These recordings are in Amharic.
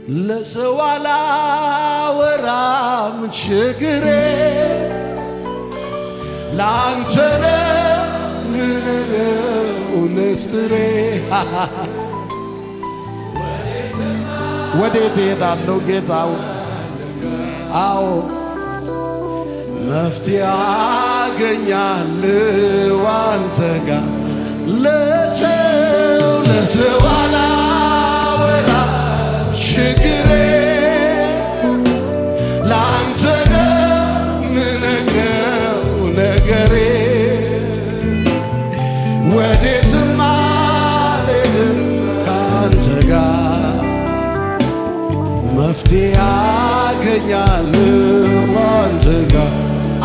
ለሰው አላወራም ችግሬ ላንተ ምነው ነስትሬ ወዴት እሄዳለሁ ጌታው አዎ መፍትሄ አገኛለሁ አንተ ጋር ለሰው አላወራም ችግሬ ላንተ ምነግረው ነገሬ ወዴትም አልሄድም ካንተ ጋር መፍትሄ አገኛለሁ አንተ ጋር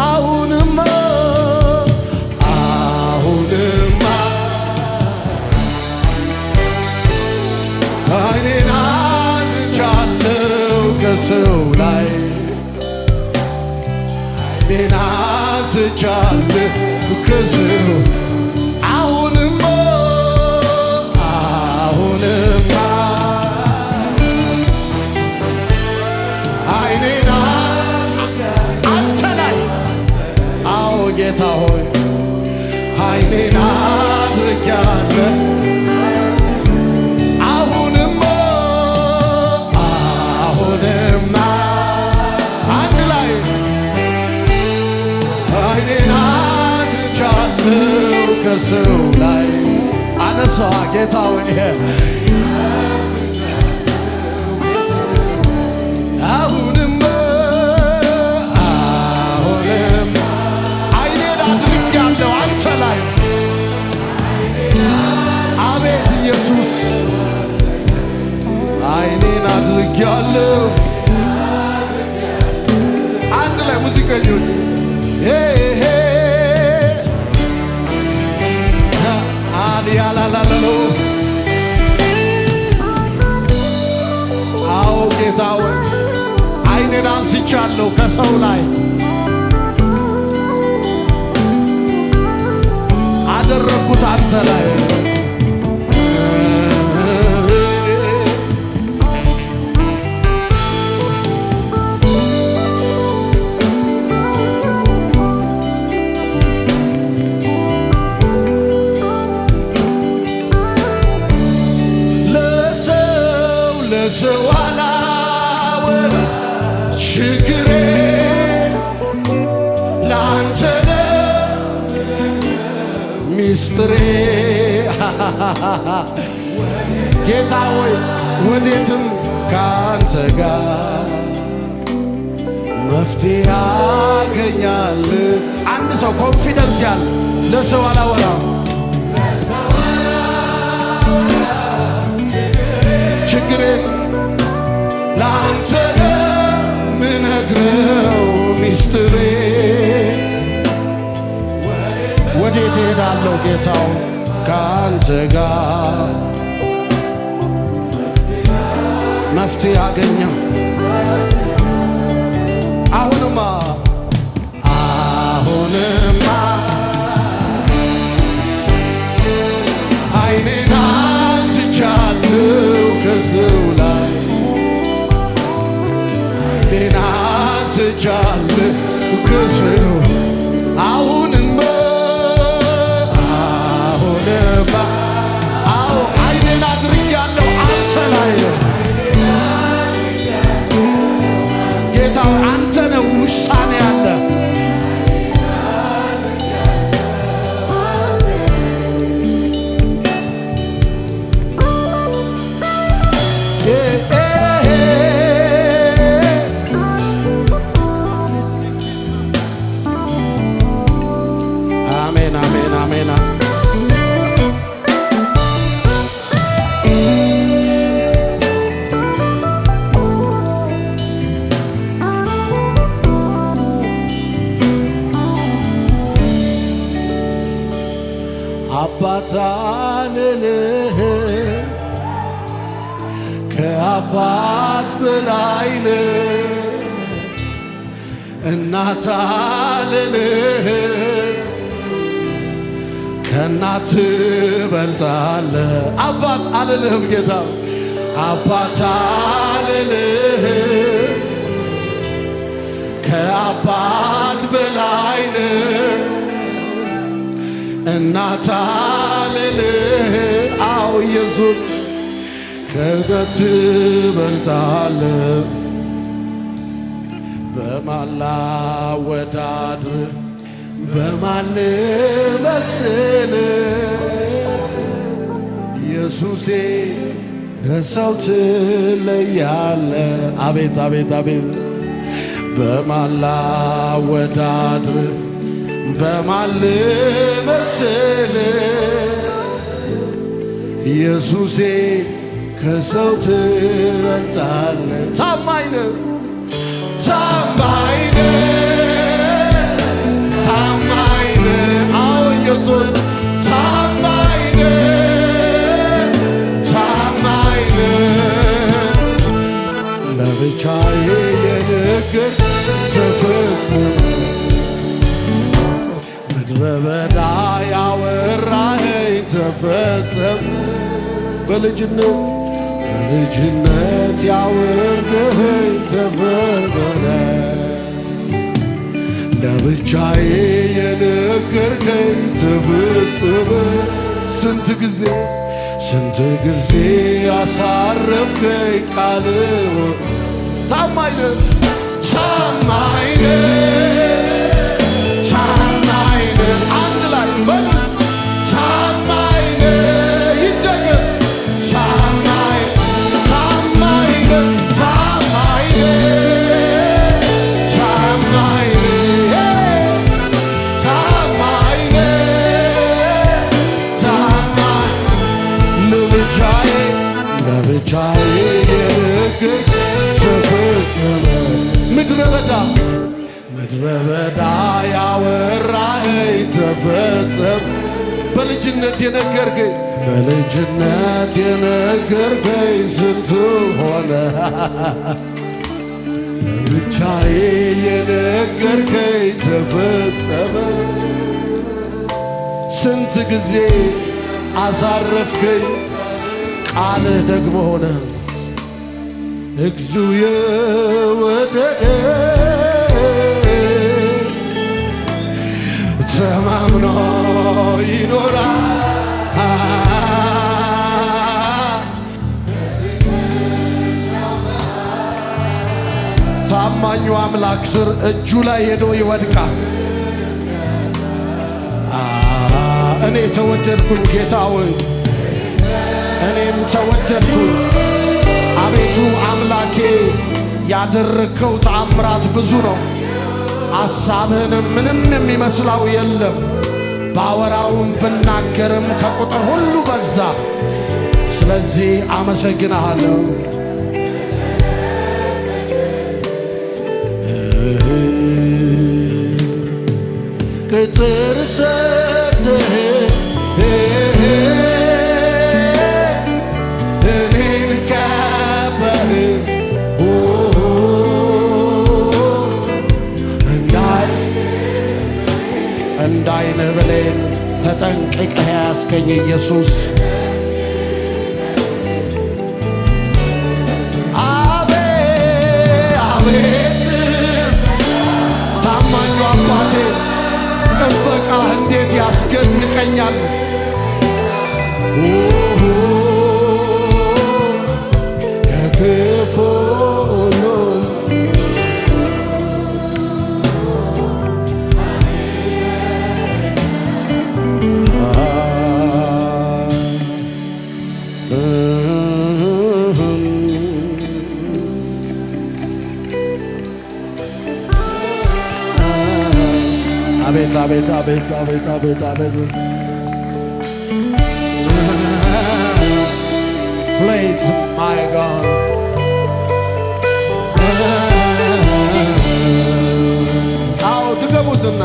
አሁንማ አይኔን አንቻለሁ ከሰው ላይ አይኔን አንቻለሁ ከሰው አሁንማ አይኔን አንተ ላይ አዎ ጌታ ሆይ አይኔን አድርጌያለሁ አንድ ላይ አይኔን አንቻለሁ ከሰው ላይ አነሳ ጌታ ሆይ አሁንም አይኔን አድርጌያለሁ አንተ ላይ አቤት ኢየሱስ አይኔን አድርጌያለሁ አንድ ላይ ሙዚቀኞች አዲያላላሎ አዎ ጌታ ሆይ አይኔን አንስቻለሁ ከሰው ላይ አደረኩት አንተ ላይ ለሰው አላወራም ችግሬ ላንተ ሚስጥሬ ጌታ ሆይ ወዴትም ካንተ ጋር መፍትሄ አገኛለሁ አንድ ሰው ኮንፊደንስ ያለ ለሰው አላወራም ችግሬ ላንተ ምነግረው ሚስጥሬ ወዴት እሄዳለሁ ጌታው ካንተ ጋር መፍትሄ አገኘው አሁንማ አይኔን አንስቻለሁ ከሰው ላይ አይኔን አንስቻለሁ ከሰው አሁንማ አዎ አይኔን አድርጌያለሁ አንተ ላይ ጌታ አንተ ነው ውሳኔ ያለ አሜን አሜን አሜን አባት አልልህ ከአባት በላይ ነህ እናት አልልህ ከእናት በልጣለህ አባት አልልህም ጌታ አባት አልልህም ልልህ ከአባት በላይ ነህ እናት ልልህ አዎ ኢየሱስ ከእውነት ትበልጣለህ በማን ላወዳድርህ በማን ልመስልህ ኢየሱሴ ከሰው ትለያለህ አቤት አቤት አቤት በማን ላወዳድርህ በማን ልመስልህ ኢየሱሴ ከሰው ትበልጣለህ ታማኝ ነህ ታማኝ ነህ ታማኝ ነህ አዎ ኢየሱስ ታማኝ ነህ ታማኝ ነህ ለብቻዬ የንግር ተፈጽሞ ምድረ በዳ ያወራኸኝ ተፈጸመ በልጅነት ያወራኸኝ ተፈጸመ ለብቻዬ የነገርከኝ ተፈጸመ ስንት ጊዜ አሳረፍከኝ ቃልህ ታማኝ ነህ ታማኝ ነህ ታማኝ ነህ አንድ ላይ በል ታማኝ ነህ ይደገም ታማኝ ታማኝ ነህ ታማኝ ነህ ታማኝ ነህ ታማኝ ነህ ታማኝ ለብቻዬ የነገር ተፈጸመ ምድረ በዳ ያወራኸኝ ተፈጸመ በልጅነት የነገርከኝ ስንቱ ሆነ ብቻዬ የነገርከኝ ተፈጸመ ስንት ጊዜ አሳረፍከኝ ቃልህ ደግሞ ሆነ እግዚኦ የወደደ ተማምኖ ይኖራል ታማኙ አምላክ ስር እጁ ላይ ሄዶ ይወድቃል እኔ ተወደድኩኝ ጌታ ሆይ እኔም ተወደድኩኝ አቤቱ አምላኬ ያደረግከው ተአምራት ብዙ ነው ሐሳብህንም ምንም የሚመስለው የለም ባወራውም ብናገርም ከቁጥር ሁሉ በዛ ስለዚህ አመሰግንሃለሁ ቅጥር ሰጥተህ እኔን ከበህ እንዳይነ ብሌን ተጠንቅቀህ ያስገኝ ኢየሱስ አቤት ታማኙ አባቴ ጥበቃህ እንዴት ያስገንቀኛል ከክፉ አቤት Please, my God አዎ ድገሙትና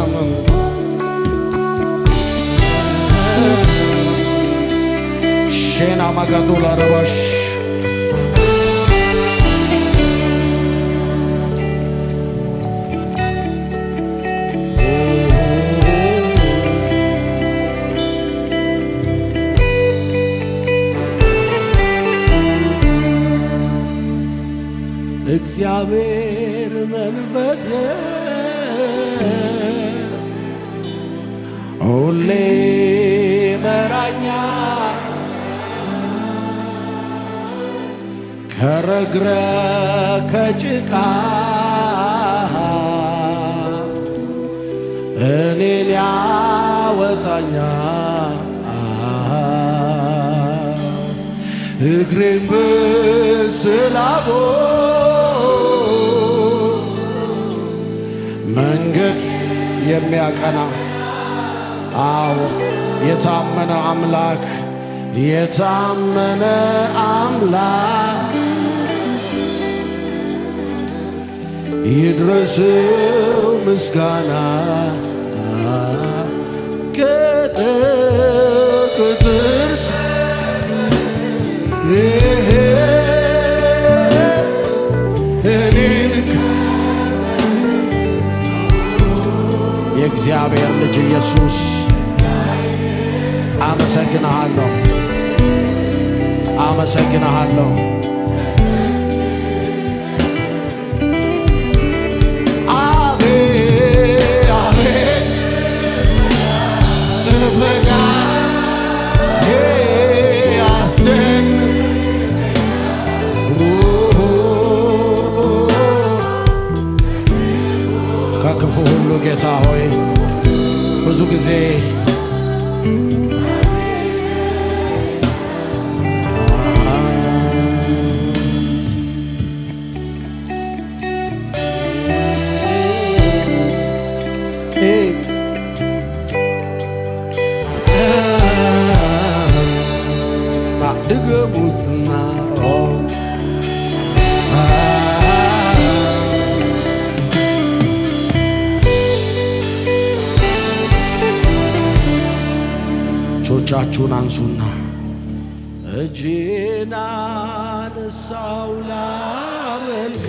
ሼና ማጋዶላ ረባሽ እግዚአብሔር መንፈስ ሁሌ መራኛ ከረግረ ከጭቃ እኔን ያወጣኛ እግሬን በስላቦ መንገድ የሚያቀና አዎ የታመነ አምላክ የታመነ አምላክ ይድረስው ምስጋና ከጥቅጥርስ የእግዚአብሔር ልጅ ኢየሱስ አመሰግንሃለሁ፣ አመሰግንሃለሁ። አቤት አቤት ጥበቃ ከክፉ ሁሉ ጌታ ሆይ ብዙ ጊዜ ድገሙትና እጆቻችሁን አንሱና እጄን አነሳው ላመልክ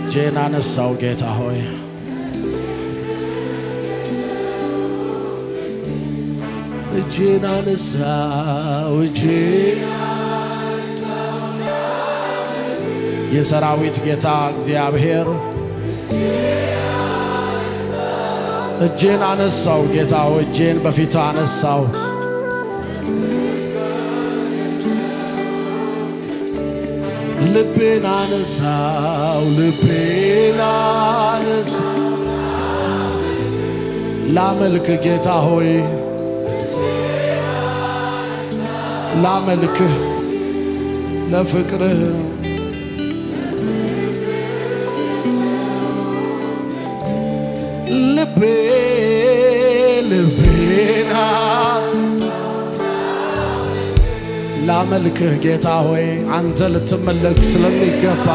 እጄን አነሳው ጌታ ሆይ እጄን አነሳው የሰራዊት ጌታ እግዚአብሔር እጄን አነሳው ጌታ ሆይ እጄን በፊት አነሳው ልቤን አነሳው ላመልክ ጌታ ሆይ ላመልክህ ለፍቅርህ ልቤና ላመልክህ ጌታ ሆይ አንተ ልትመለክ ስለሚገባ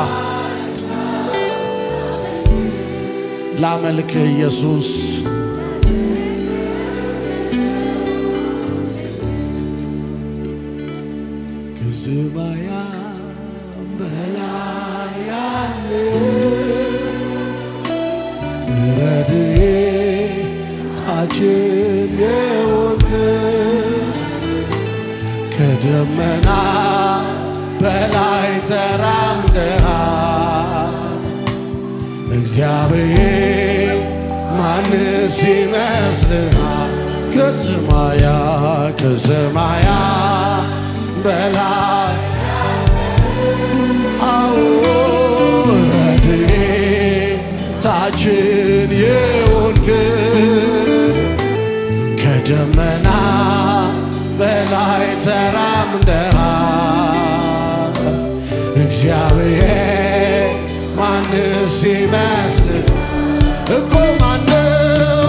ላመልክህ ኢየሱስ ከሰማያ በላይ ያለ ረድኤታችን የሆንክ ከደመና በላይ ተራምደሃል እግዚአብሔር ማንስ ይመስልሃል? ከሰማያ በላይ አዎ ረድኤታችን የሆንክ ከደመና በላይ ተራምደሃል እግዚአብሔር ማንስ ይመስል እኮ ማነው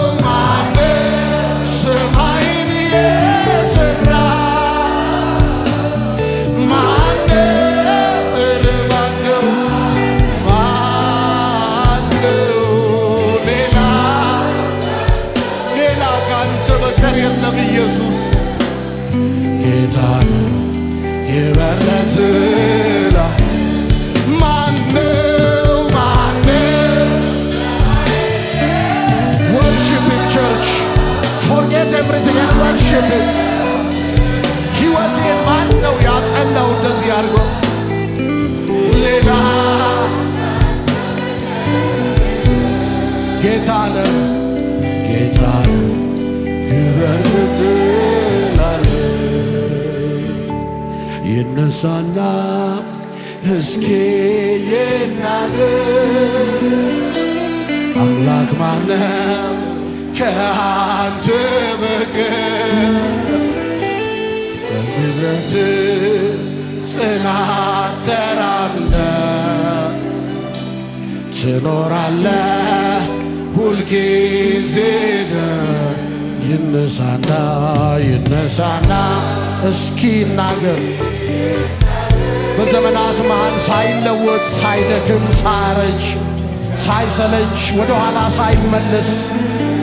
ሰማይን የሠራ የለም ኢየሱስ ጌታ ነው የበረዝላ ማነው worship in church forget everything and worship him. ሕይወቴን ማን ነው ያጸናው እንደዚህ አድርጎ? ሌላ ጌታ ነው ጌታ ነው ክብር ለዘላለም። ይነሳና እስኪ ይናገር አምላክ ማነው ከአንተ በቀር? በምሕረት ጽናት ተራምደህ ትኖራለህ ሁልጊዜ። ይነሳና ይነሳና እስኪ ይናገር በዘመናት መሃል ሳይለወጥ ሳይደክም ሳያረጅ ሳይሰለች ወደ ኋላ ሳይመለስ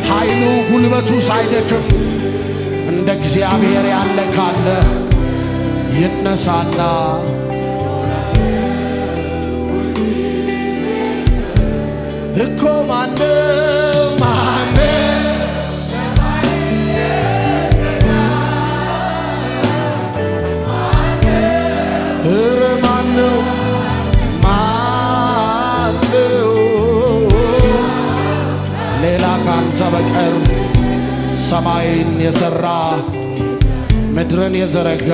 ኃይሉ ጉልበቱ ሳይደክም እንደ እግዚአብሔር ያለ ካለ ይነሳና እኮ ማነው እረ ማነው ሌላ ካንተ በቀር? ሰማይን የሠራ ምድርን የዘረጋ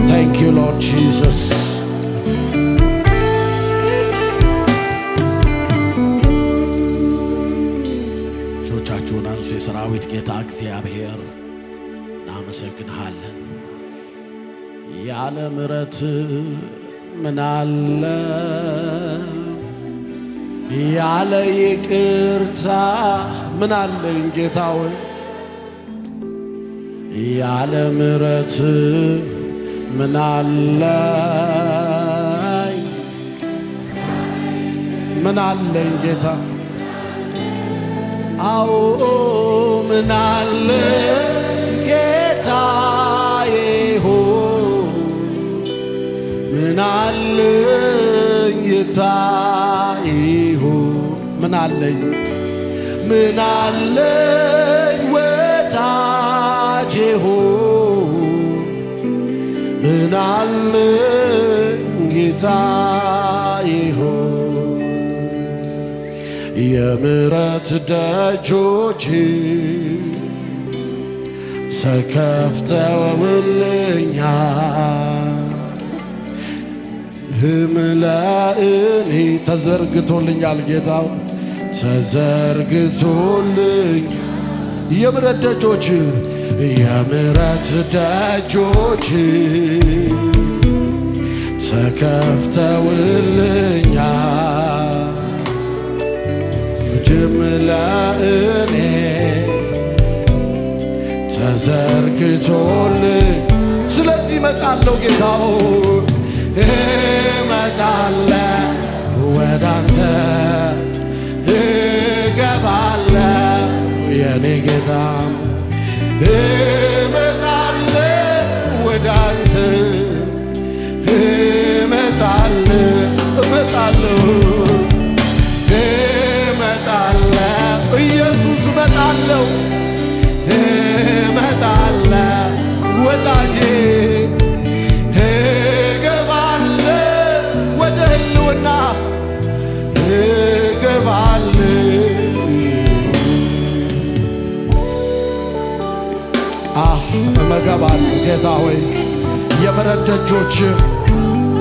Thank you, Lord Jesus. እጆቻችሁን አንሱ። የሰራዊት ጌታ እግዚአብሔር እናመሰግንሃለን። ያለ ምሕረት ምን አለ? ያለ ይቅርታ ምን አለኝ ጌታ ሆይ? ያለ ምሕረት ምን አለኝ? ምን አለኝ ጌታ? አዎ ምን አለ ጌታዬ ሆይ? ምን አለኝ ጌታዬ ሆይ? ምን አለኝ? ምን አለኝ ወዳጄ ሆይ? ምን አለኝ ጌታዬ ሆይ? የምሕረት ደጆች ተከፍተውልኛል። ለእኔ ተዘርግቶልኛል ጌታው ተዘርግቶልኝ የምሕረት ደጆች የምሕረት ደጆች ተከፍተውልኛል ለእኔ ተዘርግቶልኝ። ስለዚህ እመጣለሁ ጌታው እመጣለሁ ወዳንተ እገባለሁ የኔ ጌታ እመጣለሁ ወዳንተ እመጣለሁ ኢየሱስ እመጣለሁ እመጣለሁ ወዳጄ እገባለሁ ወደ ህልውና እገባለሁ። እመገባለሁ ጌታ ሆይ የምሕረት ደጆች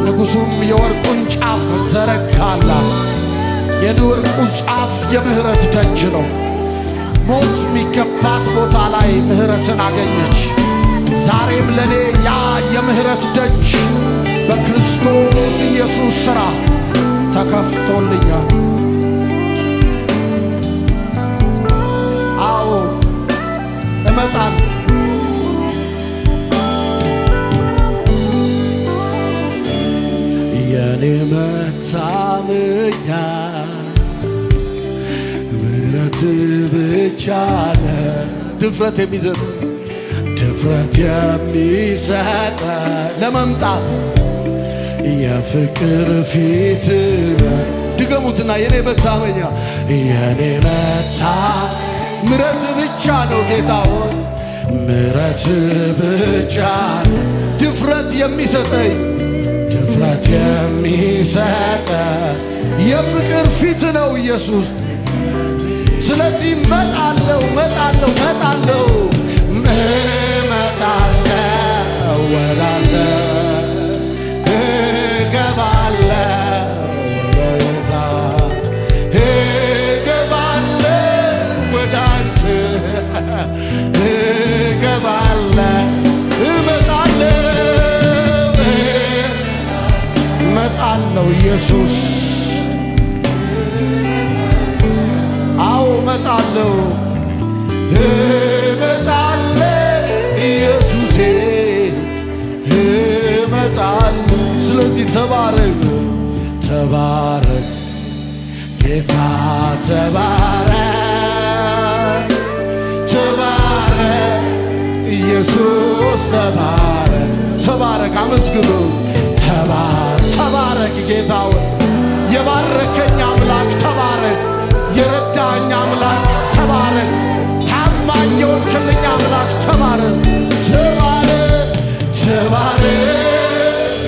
ንጉሡም የወርቁን ጫፍ ዘረጋላት። የወርቁ ጫፍ የምሕረት ደጅ ነው። ሞት የሚገባት ቦታ ላይ ምሕረትን አገኘች። ዛሬም ለኔ ያ የምሕረት ደጅ በክርስቶስ ኢየሱስ ሥራ ተከፍቶልኛል። አዎ እመጣለሁ የኔ መታመኛ ምሕረት ብቻ ነው ድፍረት የሚሰጥ ድፍረት የሚሰጥ ለመምጣት የፍቅር ፊት ድገሙትና የኔ መታመኛ የኔ መታ ምሕረት ብቻ ነው ጌታ ሆይ ምሕረት ብቻ ነው ድፍረት የሚሰጠኝ ድፍረት የሚሰጠኝ የፍቅር ፊት ነው ኢየሱስ ስለዚህ መጣለው ወዳንተ እመጣለሁ ኢየሱስ አዎ እመጣለሁ ኢየሱሴ እመጣለሁ ስለዚህ ተባረክ ጌታ ተባረክ ኢየሱስ ተባረክ አመስግኑ ተባረክ ጌታው የባረከኝ አምላክ ተባረክ የረዳኝ አምላክ ተባረክ ታማኝ የሆንክልኝ አምላክ ተባረክ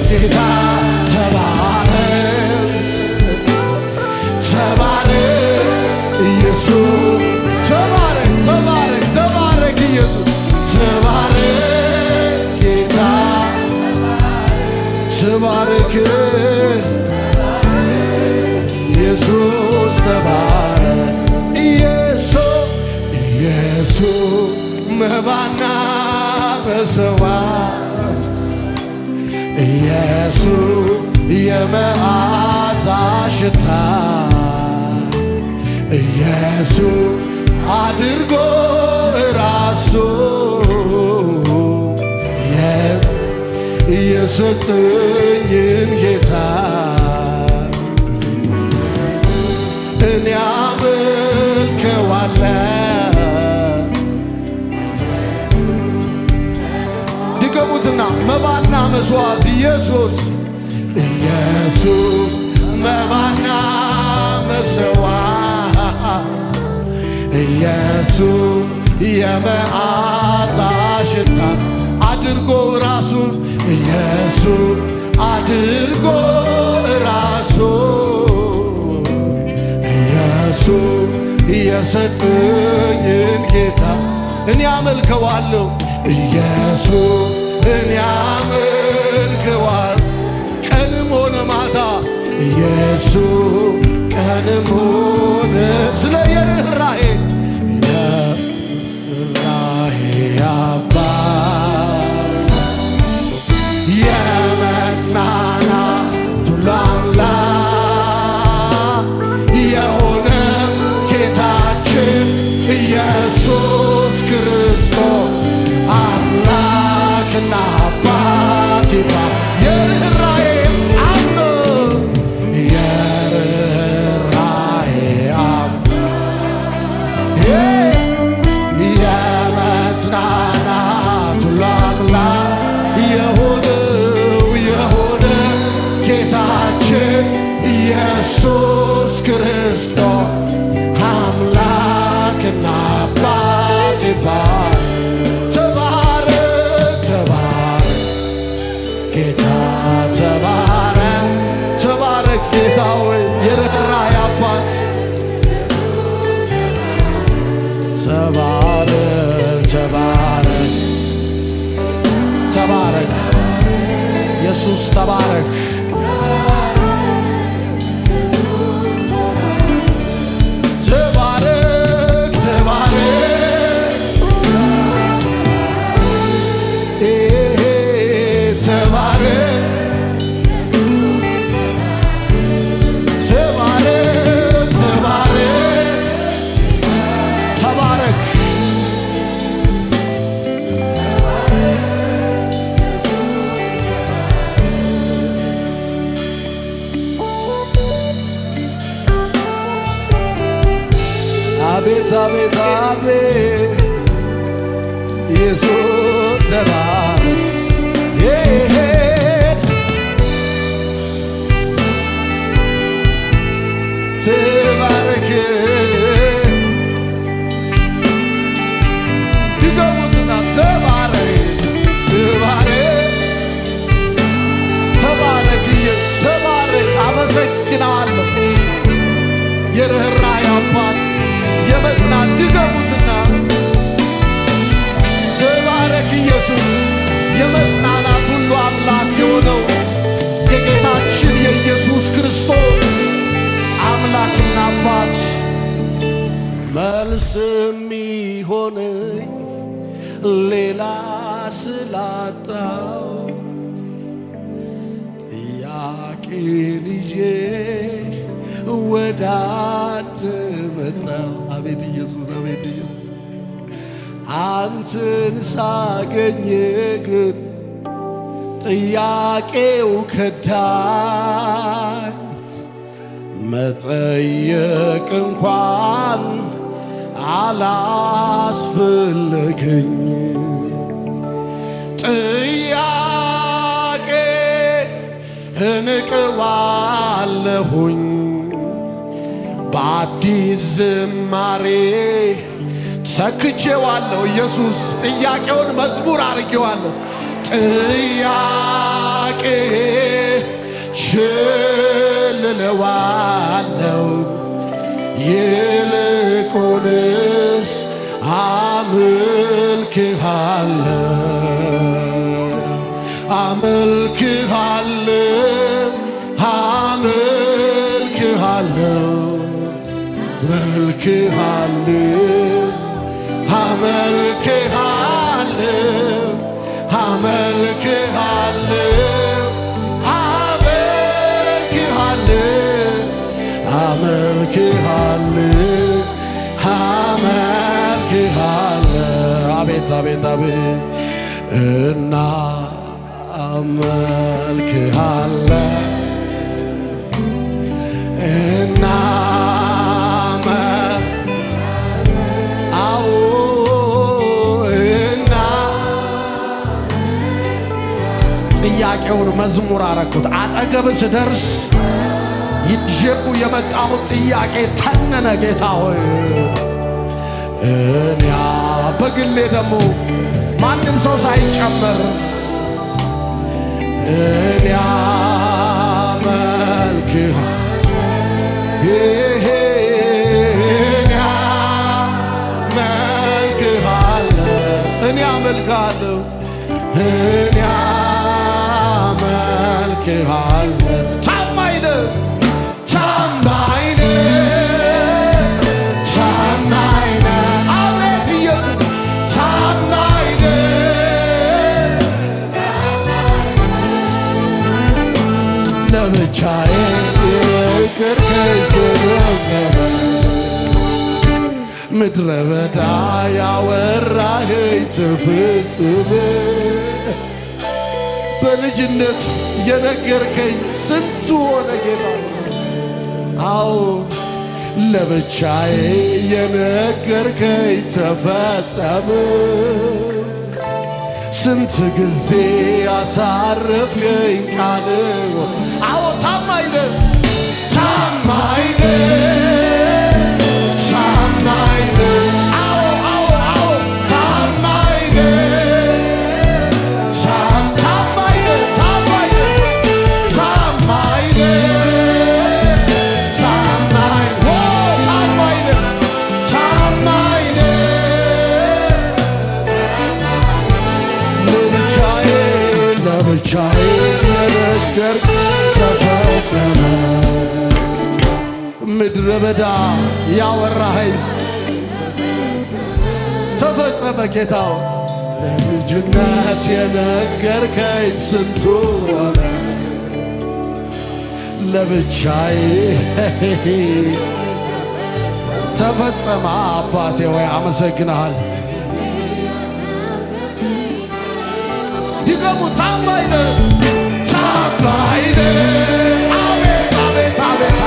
ጌታ ተባረክ ኢየሱስ ተባረክ ኢየሱስ ጌታ ተባረክ ኢየሱስ ተባረክ ኢየሱስ መባና መሰዋት ኢየሱስ የመዓዛ ሽታ ኢየሱስ አድርጎ ራሱ የሰጠኝን ጌታ እኔ አመልከዋለሁ ድገሙትና መባና መስዋዕት ኢየሱስ መባና መስዋዕት ኢየሱስ የመዓዛ ሽታ አድርጎ ራሱን ኢየሱስ አድርጎ ራሱ ኢየሱስ የሰጠኝን ጌታ እኔ አመልከዋለሁ ኢየሱስ እኔ አመልከዋለሁ ቀንም ሆነ ማታ ኢየሱስ ቀንም ሆነ ስለ የርኅራኄ አባት የመጽናናት ሁሉ አምላክ የሆነ ጌታችን ኢየሱስ ክርስቶስ አምላክና አባት ይባል የርኅራኄ ኢየሱስ ክርስቶስ አምላክና አባት ይባል ተባረክ ጌታ ተባረክ ጌታ ሆይ የርኅራኄ አባት ተባረክ ኢየሱስ ተባረክ አቤት አቤት አቤት ኢየሱስ ተባረክ ተባረክ ድገሙትና ተባረክ ተባረክ ተባረክ አመሰግናለሁ የርኅራኄ አባት የመጽናት ድገሙትና ተባረክ ኢየሱስ የመጽናናት ሁሉ አምላክ የሆነው የጌታችን የኢየሱስ ክርስቶስ አምላክና አባት መልስ የሚሆነኝ ሌላ ስላጣው ጥያቄን ይዤ ወደ አንተ መጣሁ። አቤት ኢየሱስ አቤት ኢየሱስ አንተን ሳገኝ ግን ጥያቄው ከዳኝ መጠየቅ እንኳን አላስፈለገኝ ጥያቄ እንቀዋለሁኝ በአዲስ ዝማሬ ሰክቼዋለሁ ኢየሱስ ጥያቄውን መዝሙር አድርጌዋለሁ ጥያቄ ችልለዋለሁ ይልቁንስ አመልክሃለሁ አመልክሃለሁ አመልክሃለሁ አመልክሃለሁ አመልክሃለሁ አመልክሃለሁ አመልክሃለሁ አቤት አቤት አቤት እና አመልክሃለሁ እና ጥያቄውን መዝሙር አረኩት አጠገብ ስደርስ ይዤው የመጣሁት ጥያቄ ተነነ ጌታ ሆይ እኔ በግሌ ደግሞ ማንም ሰው ሳይጨመር እኔ አመልክሃለሁ እኔ አመልክሃለሁ ታማኝ ነህ ታማኝ ነህ ታማኝ ነህ አቤት ኢየሱስ ታማኝ ነህ ለብቻዬ ምድረ በዳ ያወራኸኝ ተፈጽመ በልጅነት የነገርከኝ ስንቱ ሆነ ጌታ አዎ ለብቻዬ የነገርከኝ ተፈጸመ ስንት ጊዜ ያሳረፍከኝ ቃል አዎ ታማኝ ነህ ታማኝ ነህ ምድረ በዳ ያወራኸኝ ተፈጸመ ጌታው ለልጅነት የነገርከኝ ስንቱ ሆነ ለብቻዬ ተፈጸመ አባቴ ወይ አመሰግናለሁ ድገሙ ታማኝ ነህ ታማኝ ነህ አቤት አቤት አቤት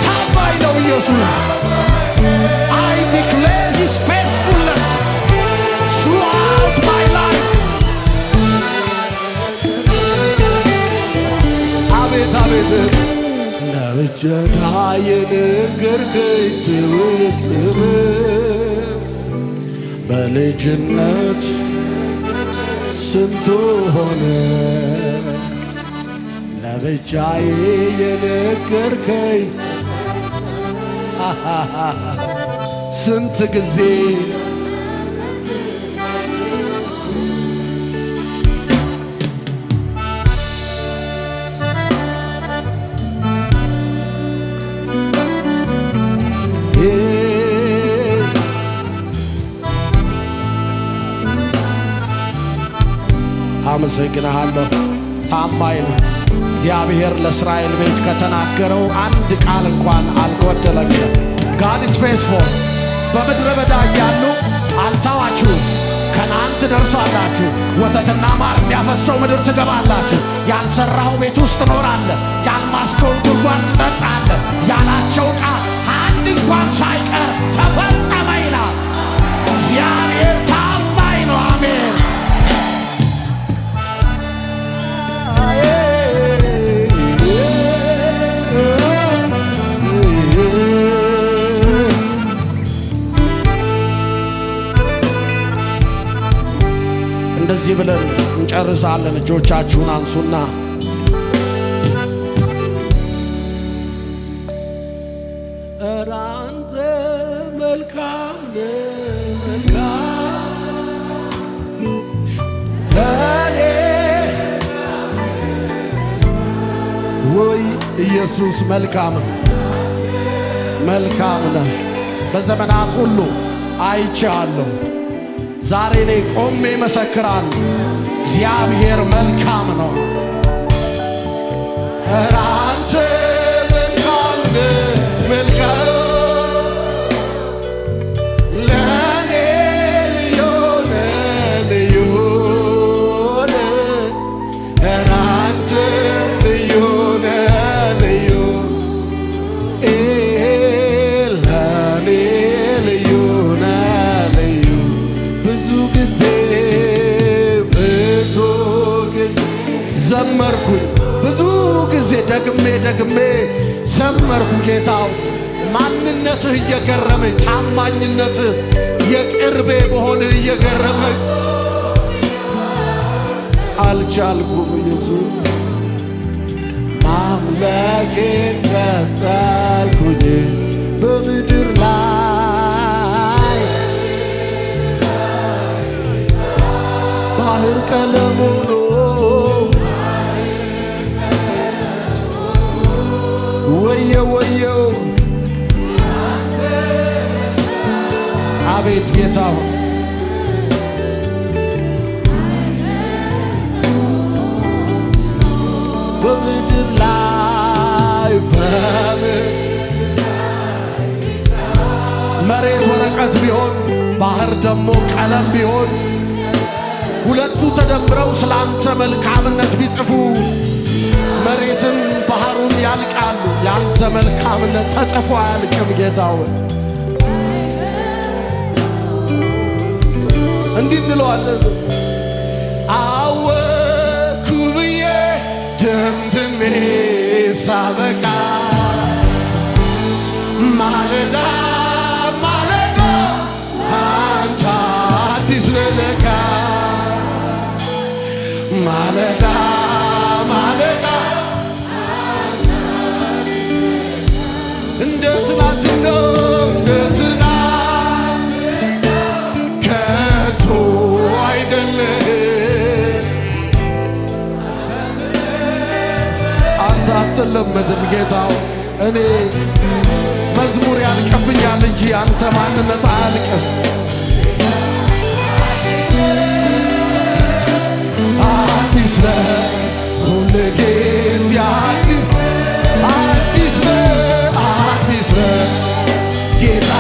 ታማኝ ነው ኢየሱስ ጀዳ የነገርከኝ ትውጽብ በልጅነት ስንቱ ሆነ ለብቻዬ የነገርከኝ ስንት ጊዜ አመሰግንሃለሁ። ታማኝ ነህ እግዚአብሔር። ለእስራኤል ቤት ከተናገረው አንድ ቃል እንኳን አልጎደለም። God is faithful። በምድረ በዳ እያሉ አልተዋችሁም። ከነዓን ትደርሳላችሁ፣ ወተትና ማር የሚያፈሰው ምድር ትገባላችሁ። ያልሰራው ቤት ውስጥ ትኖራለህ፣ ያልማስከውን ጉድጓድ ትጠጣለህ ያላቸው ቃል አንድ እንኳን ሳይቀር ተፈጸመ ይላል። እግዚአብሔር ታማኝ ነው። አሜን። እንደዚህ ብለን እንጨርሳለን። እጆቻችሁን አንሱና ኧረ አንተ መልካም ለኔ ወይ ኢየሱስ መልካም ነህ። በዘመናት ሁሉ አይቼአለሁ። ዛሬ ላይ ቆሜ መሰክራለሁ፣ እግዚአብሔር መልካም ነው። ኧረ አንተ መልካም ለኔ ልዩ ኧረ አንተ ልዩ ዘመርኩኝ ብዙ ጊዜ ደግሜ ዘመርኩ። ጌታው ማንነትህ እየገረመኝ፣ ታማኝነትህ የቅርቤ መሆንህ እየገረመኝ አልቻልኩም። ኢየሱስ ማምለኬን ቀጠልኩኝ በምድር ላይ ባህር ቀለም ሆኖ ወየው አቤት ጌታው በምድር ላይ መሬት ወረቀት ቢሆን ባህር ደሞ ቀለም ቢሆን ሁለቱ ተደምረው ስላንተ መልካምነት ቢጽፉ መሬትን ባህሩን ያልቃሉ፣ ያንተ መልካምነት ተጽፎ አያልቅም። ጌታው እንዲህ እንለዋለን። አወኩ ብዬ ደምድሜ ሳበቃ ማለዳ አንተ አዲስ ነህ ለካ ማለዳ እንደ ትናንት ከቶ አይደለም። አንተ አትለመድም ጌታው። እኔ መዝሙር ያልቅብኛል እንጂ አንተ ማንነት አያልቅም። አዲስ ነህ ሁል ጊዜ አዲስ ነህ ጌታ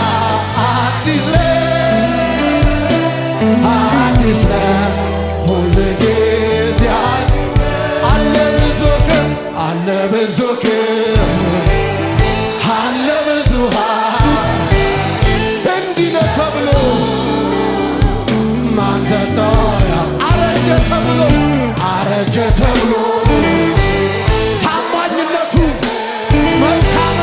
አዲስ ነህ ሁል ጊዜ አለ ብዙ እንዲህ ነው ተብሎ ማን ተጠራ? አረጀ ተብሎ ታማኝነቱ መልካም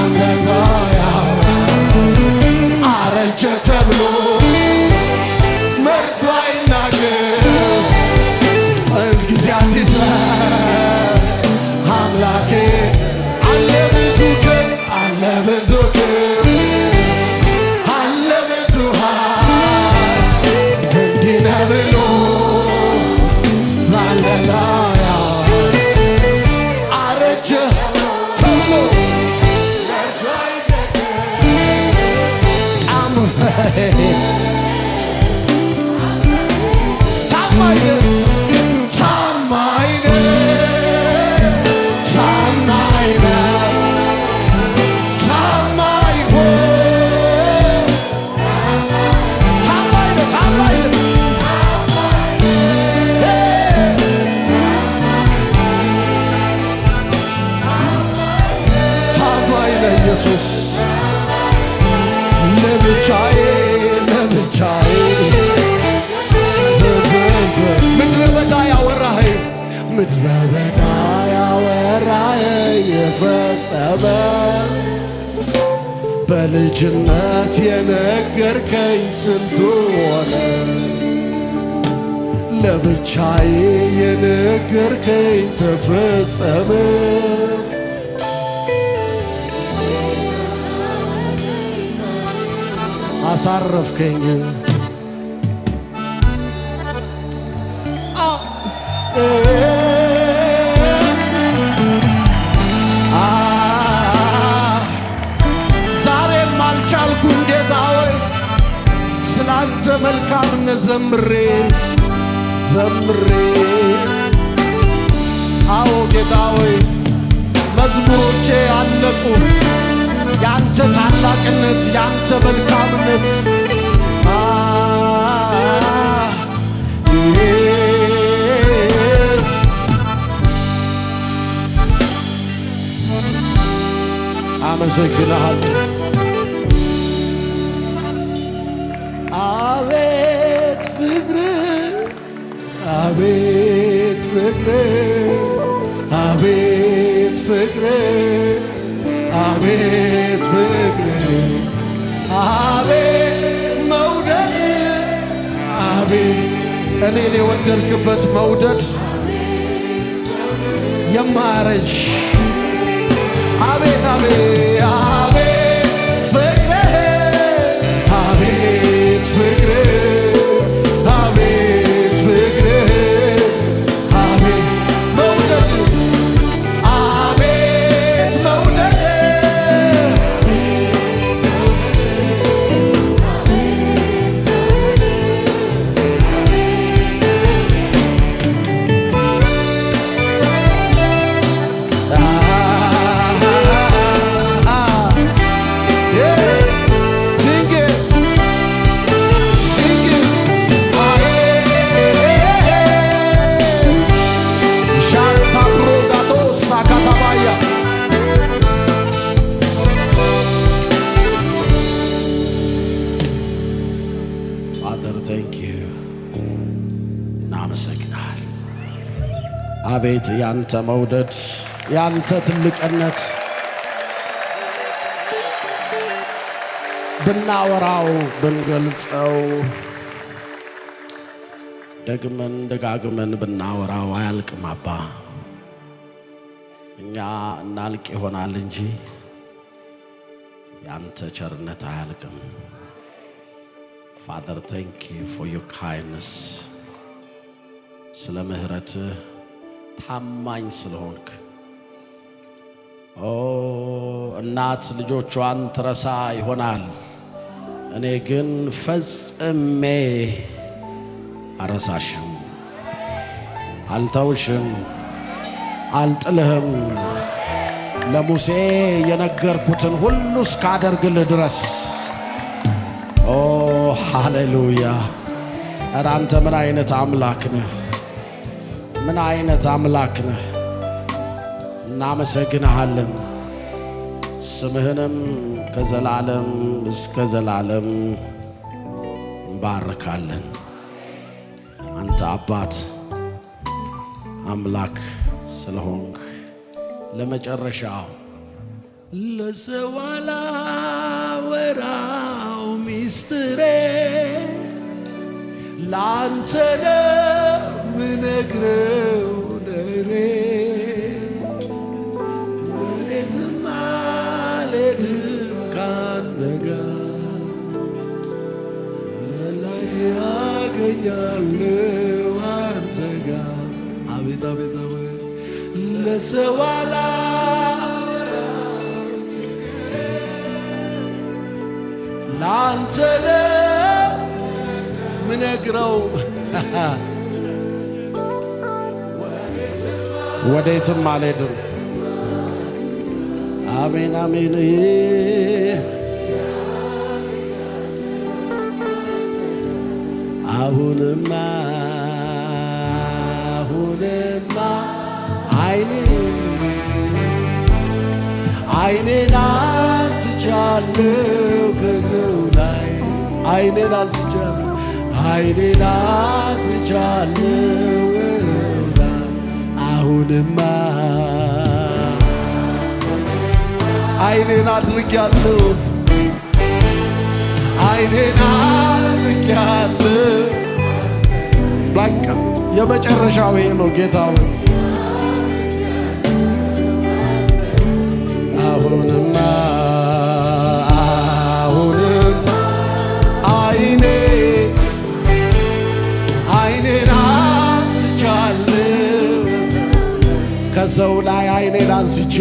አንደበ አረጀ ተብሎ መርዶ አይናገር ሁልጊዜ አዲስ አምላኬ አለ ብዙ ክብር አለ ብዙ ክብር አለ ብዙ ኃይል እንዲህ ነው ብሎ ሃሌሉያ አረጀ ተብሎ መርዶ አይናገር ታማኝ ኢየሱስ ለብቻዬ ለብቻዬ ምድረ በዳ ያወራኸኝ ምድረ በዳ ያወራኸኝ የፈጸመ በልጅነት የነገርከኝ ስንቱ ሆነ ለብቻዬ የነገርከኝ ተፈጸመ አሳረፍከኝ ዛሬም አልቻልኩም ጌታ ሆይ ስላንተ መልካምነት ዘምሬ አዎ ጌታ ሆይ መዝሙሮቼ አለቁ ያንተ ታላቅነት ያንተ መልካምነት አመሰግንሃለሁ አቤት ፍቅር አቤት ፍቅር አቤት ፍቅር አቤት ፍቅር አቤት መውደድ አቤት እኔን የወደድክበት መውደድ የማያረጅ አቤት አቤት አቤት ፍቅር አቤት ፍቅር አቤት ፍቅር አቤት መውደድ አቤት መውደድ አቤት ያንተ መውደድ ያንተ ትልቅነት ብናወራው ብንገልጸው ደግመን ደጋግመን ብናወራው አያልቅም አባ እኛ እናልቅ ይሆናል እንጂ ያንተ ቸርነት አያልቅም Father thank you for your kindness ስለ ምህረትህ ታማኝ ስለሆንክ እናት ልጆቿን ትረሳ ይሆናል እኔ ግን ፈጽሜ አረሳሽም አልተውሽም አልጥልህም ለሙሴ የነገርኩትን ሁሉ እስካደርግልህ ድረስ ሃሌሉያ ኧረ አንተ ምን አይነት አምላክ ነህ ምን አይነት አምላክ ነህ እናመሰግንሃለን ስምህንም ከዘላለም እስከ ዘላለም እንባርካለን አንተ አባት አምላክ ስለሆንክ ለመጨረሻው ለሰው አላወራው ሚስጥሬ ላንተ ለምነግረው ለኔ ወዴትም አልሄድም ካንተ ጋር ላይ ያገኛለሁ አንተ ጋር አቤት አቤት አቤት ለሰው ላንተ ለምነግረው ወዴትም አልሄድም። አሜን አሜን። አሁንማ አይኔን አንስቻለሁ ከሰው ላይ አይኔን አንስቻለሁ አሁንማ አይኔን አድርጌያለሁ በቃ የመጨረሻው ይሄ ነው ጌታው አሁንማ አይኔን አንስቻለሁ ከሰው ላይ አይኔን አንስቼ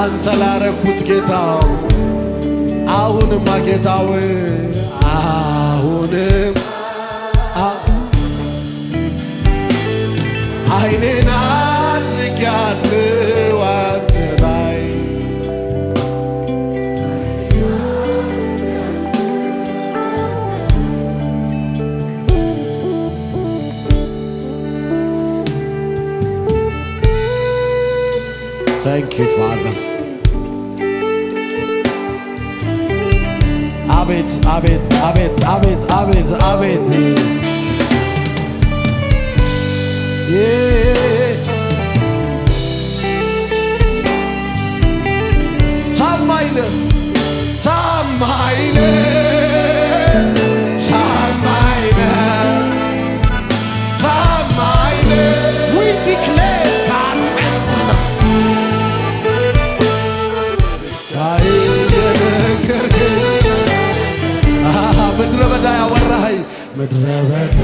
አንተ ላረኩት ጌታው አሁንማ ጌታው አሁንም አይኔን አድርጌያለሁ አንተ ላይ Thank you, Father. አቤት አቤት አቤት አቤት አቤት አቤት ታማኝ ነህ ታማኝ ነህ we declare God's faithfulness ምድረ በዳ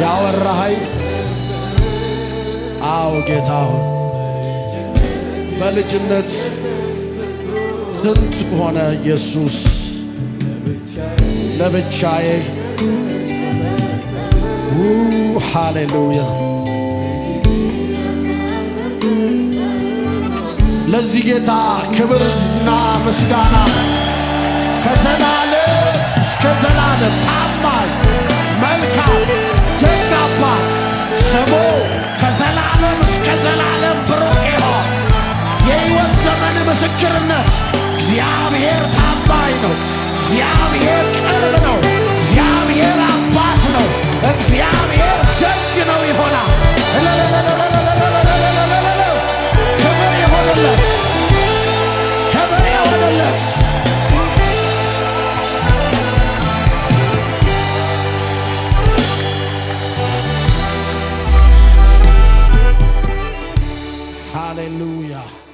ያወራኸኝ አዎ ጌታ ሆይ በልጅነት ስንት ሆነ ኢየሱስ ለብቻዬ ሃሌሉያ ለዚህ ጌታ ክብርና ምስጋና ከዘላለም እስከ ዘላለም ታማኝ መልካም ደግ አባት ስሙ ከዘላለም እስከ ዘላለም ብሩክ ይሁን። የሕይወት ዘመን ምስክርነት እግዚአብሔር ታማኝ ነው። እግዚአብሔር ቅርብ ነው። እግዚአብሔር አባት ነው። እግዚአብሔር ደግ ነው ይሆናል። ክብር ይሆንለት፣ ክብር ይሆንለት። Hallelujah.